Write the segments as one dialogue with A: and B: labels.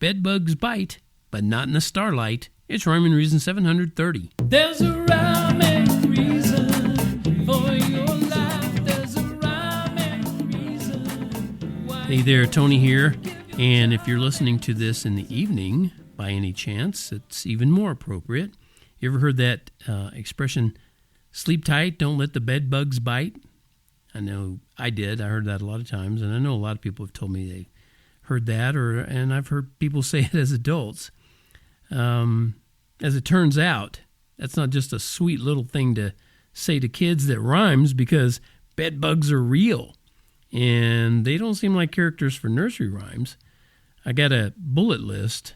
A: Bedbugs bite, but not in the starlight. It's Rhyme and Reason 730.
B: There's a rhyme and reason for your life. There's a rhyme and reason why.
A: Hey there, Tony here. And if you're listening to this in the evening, by any chance, it's even more appropriate. You ever heard that expression, sleep tight, don't let the bedbugs bite? I know I did. I heard that a lot of times, and I know a lot of people have told me they heard that, and I've heard people say it as adults. As it turns out, that's not just a sweet little thing to say to kids that rhymes, because bedbugs are real, and they don't seem like characters for nursery rhymes. I got a bullet list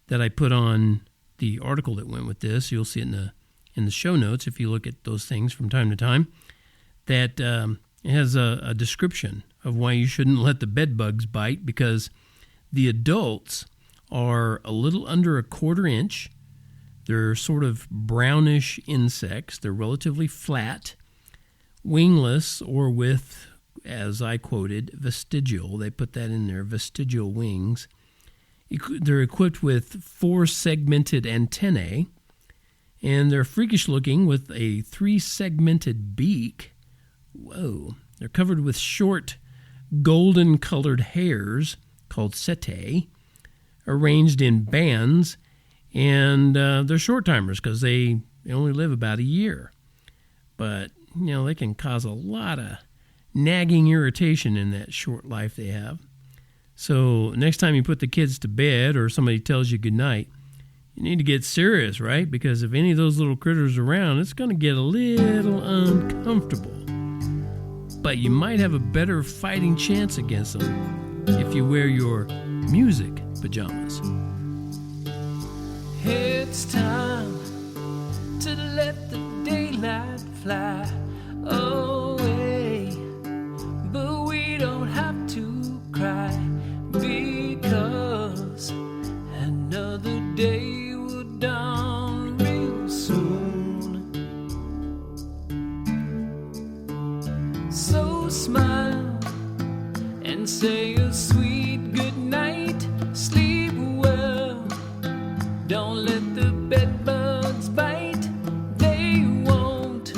A: that I put on the article that went with this. You'll see it in the show notes if you look at those things from time to time. That it has a description of why you shouldn't let the bedbugs bite, because the adults are a little under a quarter inch. They're sort of brownish insects. They're relatively flat, wingless, or with, as I quoted, vestigial. They put that in there, vestigial wings. They're equipped with 4 segmented antennae, and they're freakish looking with a 3-segmented beak. Whoa. They're covered with short, golden-colored hairs called setae, arranged in bands, and they're short-timers because they only live about a year. But, they can cause a lot of nagging irritation in that short life they have. So next time you put the kids to bed or somebody tells you goodnight, you need to get serious, right? Because if any of those little critters are around, it's going to get a little uncomfortable. But you might have a better fighting chance against them if you wear your music pajamas.
B: It's time to let the daylight fly away, but we don't have to cry, because another day will dawn real soon. So smile and say a sweet good night. Sleep well, don't let the bedbugs bite. They won't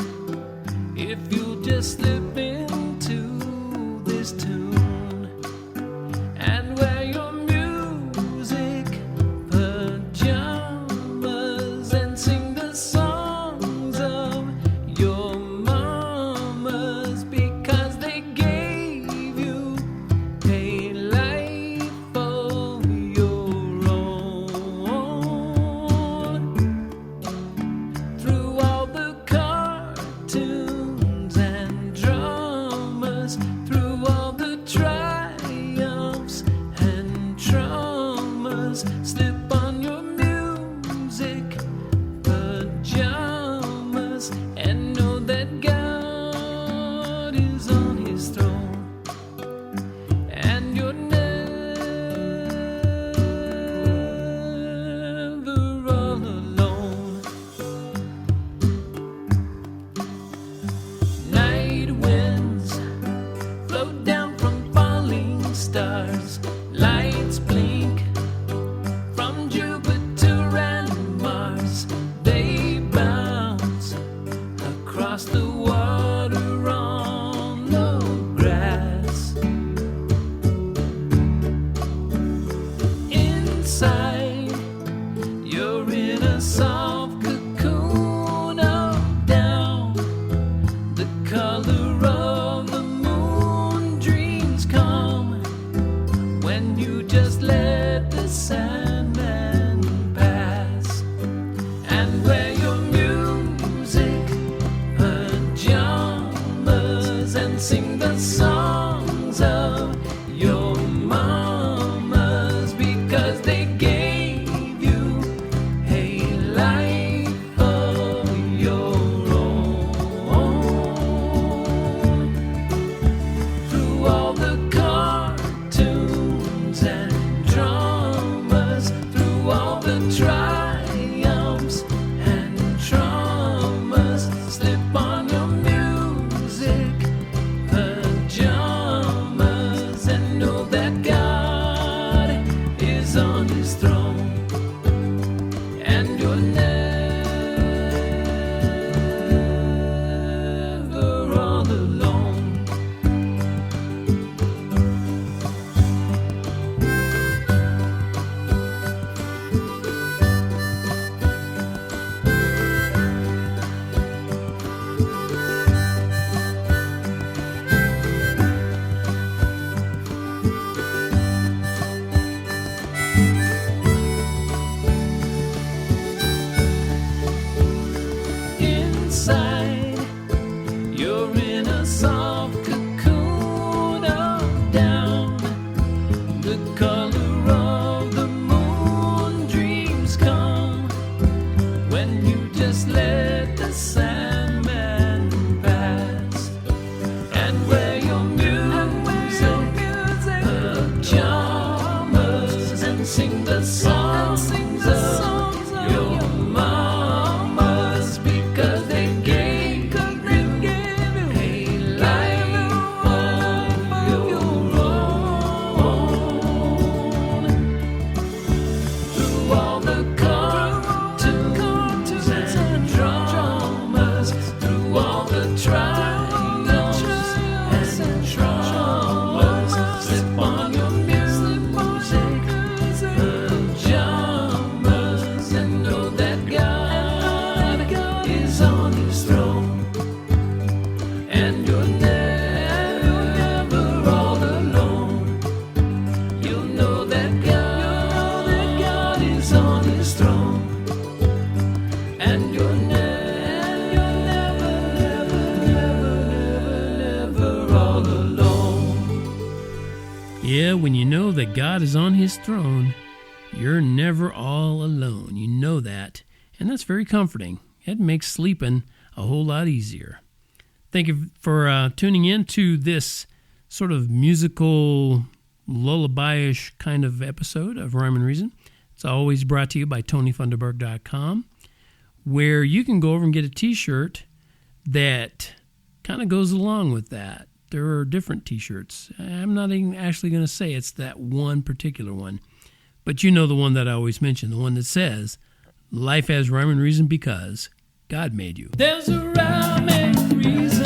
B: if you'll just slip into this tune and wear your music pajamas and sing the songs of your mamas, because they gave you a life of your own. Through all the cartoons and dramas, through all the triumphs and traumas, slip on your music pajamas and know that God is on his throne, and you're never all alone. Night winds float down from falling stars, lights blink from Jupiter and Mars. They bounce across the water on the grass. Inside, you're in a soft cocoon of down, the color of the moon. Dreams come when you just let the Sandman pass and wear your music pajamas and sing the songs of your mamas, because they gave you a life of your own. Through all the cartoons and dramas, on his throne, and you're never all alone. Inside, you're in a soft cocoon of down. The color of the moon, dreams come when you just let the Sandman pass, and wear your music pajamas and sing the songs of your mamas, because they gave you a life of your own. Through all the cartoons and dramas, through all the triumphs and traumas, slip on your music pajamas and know that God is on his throne, and you're never all alone. You'll know that God is on his throne, and you're never all alone.
A: Yeah, when you know that God is on his throne, you're never all alone. You know that. And that's very comforting. It makes sleeping a whole lot easier. Thank you for tuning in to this sort of musical, lullaby-ish kind of episode of Rhyme and Reason. It's always brought to you by TonyFunderburk.com, where you can go over and get a t-shirt that kind of goes along with that. There are different t-shirts. I'm not even actually going to say it's that one particular one, but you know the one that I always mention, the one that says, "Life has rhyme and reason because God made you."
B: There's a rhyme and reason.